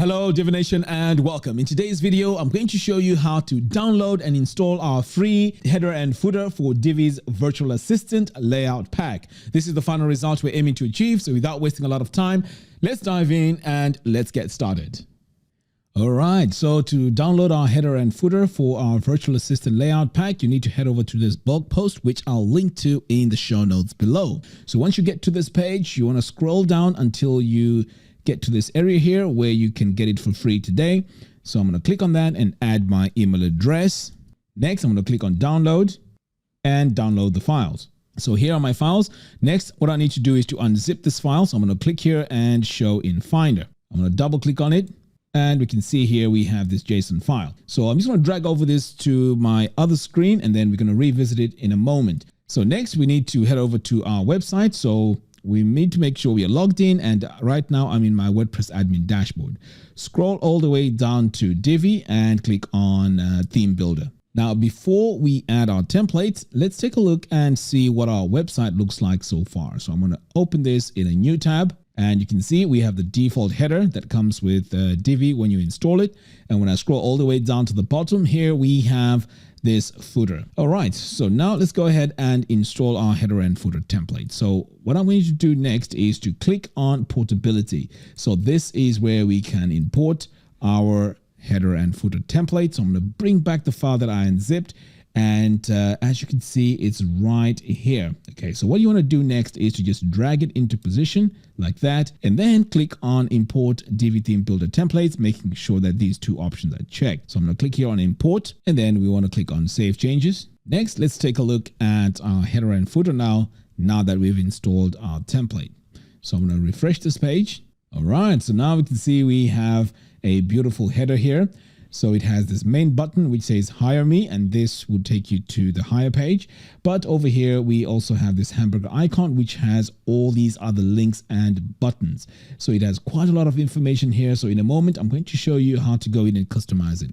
Hello Divination and welcome. In today's video, I'm going to show you how to download and install our free header and footer for Divi's virtual assistant layout pack. This is the final result we're aiming to achieve, so without wasting a lot of time, let's dive in and let's get started. Alright, so to download our header and footer for our virtual assistant layout pack, you need to head over to this blog post, which I'll link to in the show notes below. So once you get to this page, you want to scroll down until you get to this area here where you can get it for free today. So I'm going to click on that and add my email address. Next, I'm going to click on download and download the files. So here are my files. Next, what I need to do is to unzip this file. So I'm going to click here and show in Finder. I'm going to double click on it and we can see here we have this JSON file. So I'm just going to drag over this to my other screen and then we're going to revisit it in a moment. So next we need to head over to our website. So we need to make sure we are logged in, and right now I'm in my WordPress admin dashboard. Scroll all the way down to Divi and click on Theme Builder. Now, before we add our templates, let's take a look and see what our website looks like so far. So I'm going to open this in a new tab, and you can see we have the default header that comes with Divi when you install it. And when I scroll all the way down to the bottom here, we have this footer. All right, so now let's go ahead and install our header and footer template. So what I'm going to do next is to click on portability. So this is where we can import our header and footer template. So I'm going to bring back the file that I unzipped, and as you can see, it's right here. Okay, so what you want to do next is to just drag it into position like that, and then click on import Divi theme builder templates, making sure that these two options are checked. So I'm going to click here on import, and then we want to click on save changes. Next, let's take a look at our header and footer now that we've installed our template. So I'm going to refresh this page. All right, so now we can see we have a beautiful header here. So it has this main button which says hire me, and this would take you to the hire page. But over here, we also have this hamburger icon, which has all these other links and buttons. So it has quite a lot of information here. So in a moment, I'm going to show you how to go in and customize it.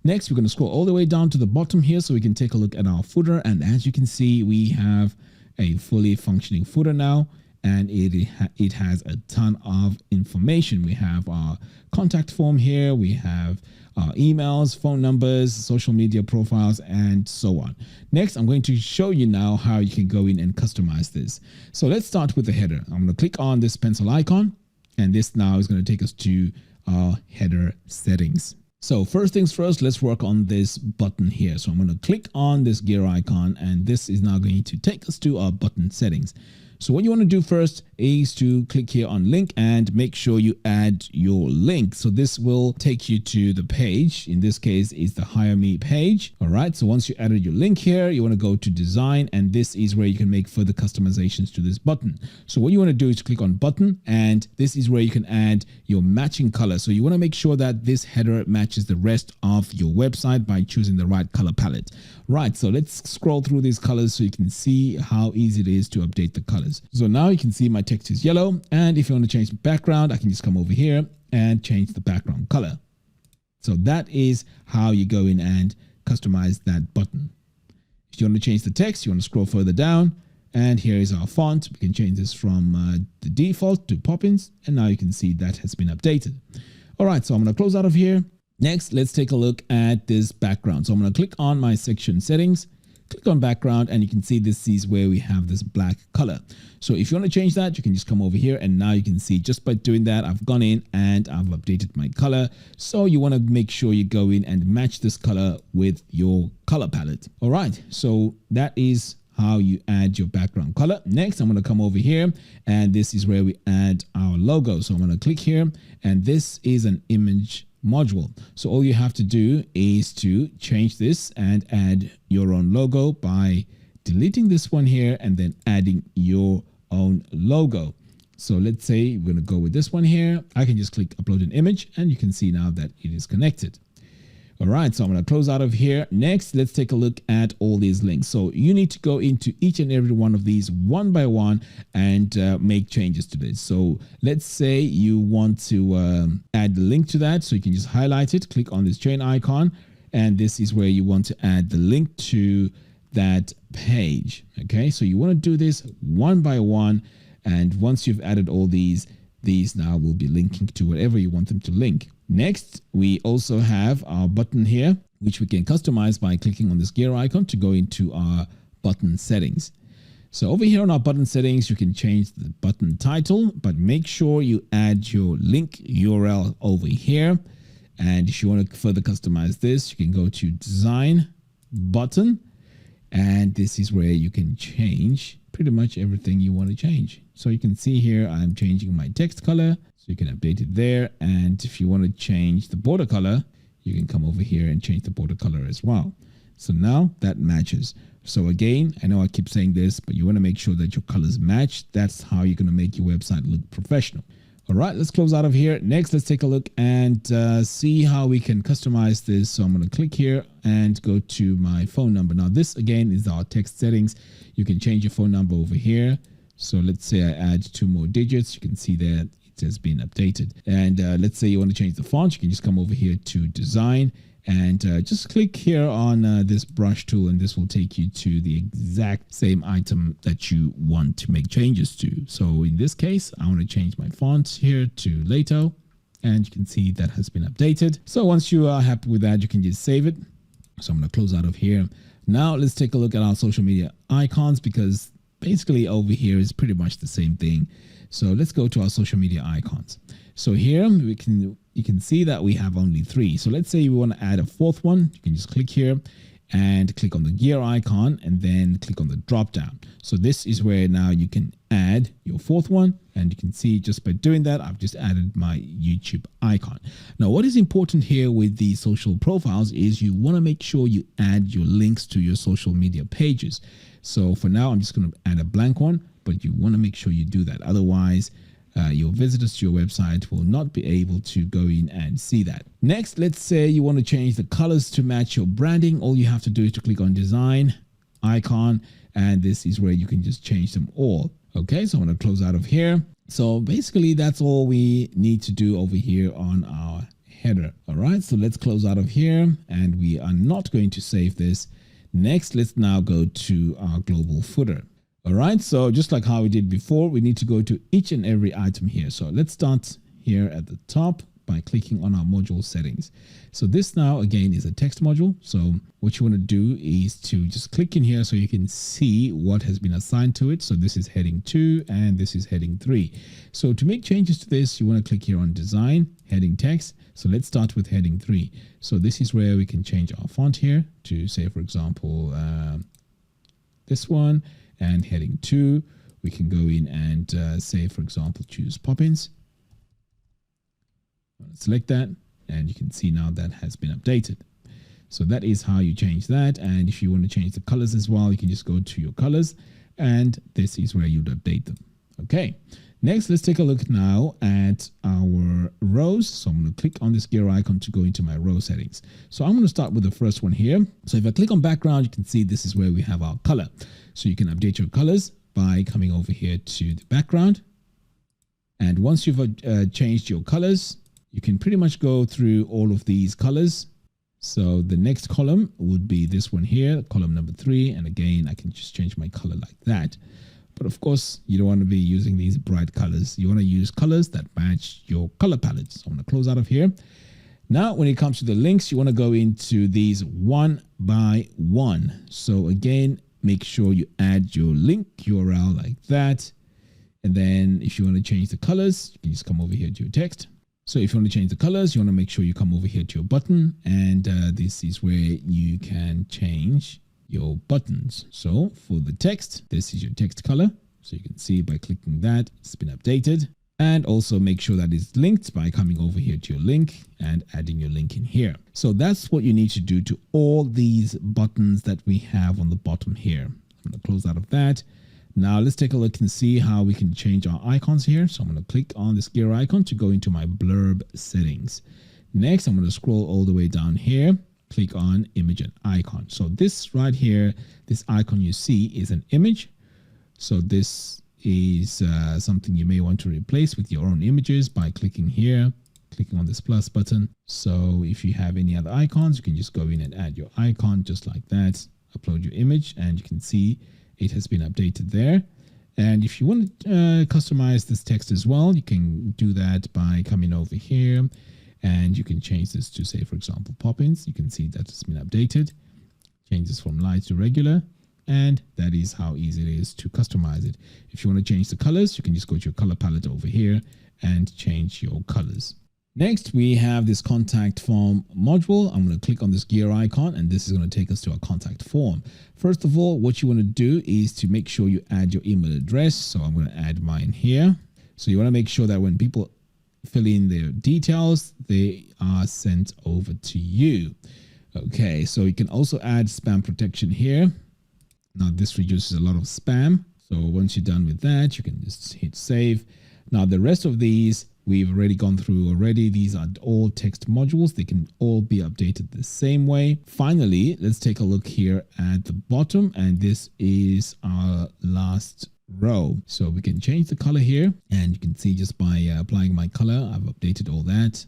Next, we're going to scroll all the way down to the bottom here so we can take a look at our footer. And as you can see, we have a fully functioning footer now. And it has a ton of information. We have our contact form here. We have our emails, phone numbers, social media profiles, and so on. Next, I'm going to show you now how you can go in and customize this. So let's start with the header. I'm going to click on this pencil icon, and this now is going to take us to our header settings. So first things first, let's work on this button here. So I'm going to click on this gear icon, and this is now going to take us to our button settings. So what you want to do first is to click here on link and make sure you add your link. So this will take you to the page. In this case, is the hire me page. All right. So once you added your link here, you want to go to design, and this is where you can make further customizations to this button. So what you want to do is to click on button, and this is where you can add your matching color. So you want to make sure that this header matches the rest of your website by choosing the right color palette. Right. So let's scroll through these colors so you can see how easy it is to update the colors. So now you can see my text is yellow, and if you want to change the background, I can just come over here and change the background color. So that is how you go in and customize that button. If you want to change the text, you want to scroll further down, and here is our font. We can change this from the default to Poppins, and now you can see that has been updated. All right, so I'm going to close out of here. Next, let's take a look at this background. So I'm going to click on my section settings, click on background, and you can see this is where we have this black color. So if you want to change that, you can just come over here, and now you can see just by doing that, I've gone in and I've updated my color. So you want to make sure you go in and match this color with your color palette. All right, so that is how you add your background color. Next, I'm going to come over here, and this is where we add our logo. So I'm going to click here, and this is an image module. So all you have to do is to change this and add your own logo by deleting this one here and then adding your own logo. So let's say we're going to go with this one here. I can just click upload an image, and you can see now that it is connected. All right, so I'm going to close out of here. Next, let's take a look at all these links. So you need to go into each and every one of these one by one and make changes to this. So let's say you want to add the link to that. So you can just highlight it, click on this chain icon, and this is where you want to add the link to that page. Okay, so you want to do this one by one. And once you've added all these now will be linking to whatever you want them to link. Next, we also have our button here, which we can customize by clicking on this gear icon to go into our button settings. So over here on our button settings, you can change the button title, but make sure you add your link URL over here. And if you want to further customize this, you can go to design button, and this is where you can change pretty much everything you want to change. So you can see here, I'm changing my text color, so you can update it there. And if you want to change the border color, you can come over here and change the border color as well. So now that matches. So again, I know I keep saying this, but you want to make sure that your colors match. That's how you're going to make your website look professional. All right, let's close out of here. Next, let's take a look and see how we can customize this. So I'm going to click here and go to my phone number. Now, this again is our text settings. You can change your phone number over here. So let's say I add 2 more digits. You can see that it has been updated. And let's say you want to change the font. You can just come over here to design and just click here on this brush tool, and this will take you to the exact same item that you want to make changes to. So in this case, I want to change my font here to Lato, and you can see that has been updated. So once you are happy with that, you can just save it. So I'm going to close out of here. Now let's take a look at our social media icons, because basically over here is pretty much the same thing. So let's go to our social media icons. So here you can see that we have only 3. So let's say we want to add a 4th one. You can just click here and click on the gear icon and then click on the drop down. So this is where now you can add your 4th one, and you can see just by doing that, I've just added my YouTube icon. Now, what is important here with the social profiles is you want to make sure you add your links to your social media pages. So for now, I'm just going to add a blank one, but you want to make sure you do that. Otherwise, your visitors to your website will not be able to go in and see that. Next, let's say you want to change the colors to match your branding. All you have to do is to click on design icon, and this is where you can just change them all. Okay, so I'm going to close out of here. So basically, that's all we need to do over here on our header. All right, so let's close out of here, and we are not going to save this. Next, let's now go to our global footer. All right, so just like how we did before, we need to go to each and every item here. So let's start here at the top by clicking on our module settings. So this now again is a text module. So what you want to do is to just click in here so you can see what has been assigned to it. So this is heading 2 and this is heading 3. So to make changes to this, you want to click here on design, heading text. So let's start with heading 3. So this is where we can change our font here to say, for example, this one. And heading 2, we can go in and say, for example, choose Poppins. Select that, and you can see now that has been updated. So that is how you change that. And if you want to change the colors as well, you can just go to your colors, and this is where you'd update them. Okay. Next, let's take a look now at our rows. So I'm going to click on this gear icon to go into my row settings. So I'm going to start with the first one here. So if I click on background, you can see this is where we have our color. So you can update your colors by coming over here to the background. And once you've changed your colors, you can pretty much go through all of these colors. So the next column would be this one here, column number 3. And again, I can just change my color like that. But of course, you don't want to be using these bright colors. You want to use colors that match your color palette. So I'm going to close out of here. Now, when it comes to the links, you want to go into these 1 by 1. So again, make sure you add your link URL like that. And then if you want to change the colors, you can just come over here to your text. So if you want to change the colors, you want to make sure you come over here to your button. And this is where you can change your buttons. So for the text, this is your text color. So you can see by clicking that, it's been updated. And also make sure that it's linked by coming over here to your link and adding your link in here. So that's what you need to do to all these buttons that we have on the bottom here. I'm going to close out of that. Now let's take a look and see how we can change our icons here. So I'm going to click on this gear icon to go into my blurb settings. Next, I'm going to scroll all the way down here. Click on image and icon. So this right here, this icon you see is an image. So this is something you may want to replace with your own images by clicking here, clicking on this plus button. So if you have any other icons, you can just go in and add your icon just like that, upload your image, and you can see it has been updated there. And if you want to customize this text as well, you can do that by coming over here And you can change this to, say, for example, pop-ins. You can see that it's been updated. Changes from light to regular. And that is how easy it is to customize it. If you want to change the colors, you can just go to your color palette over here and change your colors. Next, we have this contact form module. I'm going to click on this gear icon, and this is going to take us to our contact form. First of all, what you want to do is to make sure you add your email address. So I'm going to add mine here. So you want to make sure that when people fill in their details, they are sent over to you. Okay, so you can also add spam protection here. Now this reduces a lot of spam. So once you're done with that, you can just hit save. Now the rest of these we've already gone through already. These are all text modules. They can all be updated the same way. Finally, let's take a look here at the bottom, and this is our last row. So we can change the color here, and you can see just by applying my color, I've updated all that.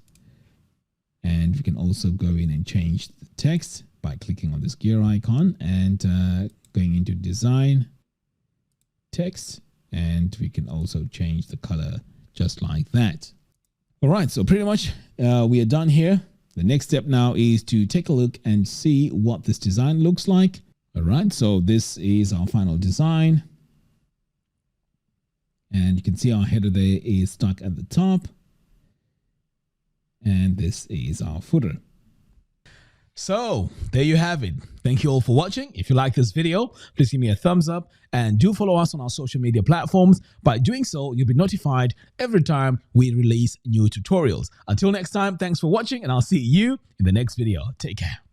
And we can also go in and change the text by clicking on this gear icon and going into design, text, and we can also change the color just like that. All right, so pretty much we are done here. The next step now is to take a look and see what this design looks like. All right, so this is our final design. And you can see our header there is stuck at the top. And this is our footer. So there you have it. Thank you all for watching. If you like this video, please give me a thumbs up and do follow us on our social media platforms. By doing so, you'll be notified every time we release new tutorials. Until next time, thanks for watching, and I'll see you in the next video. Take care.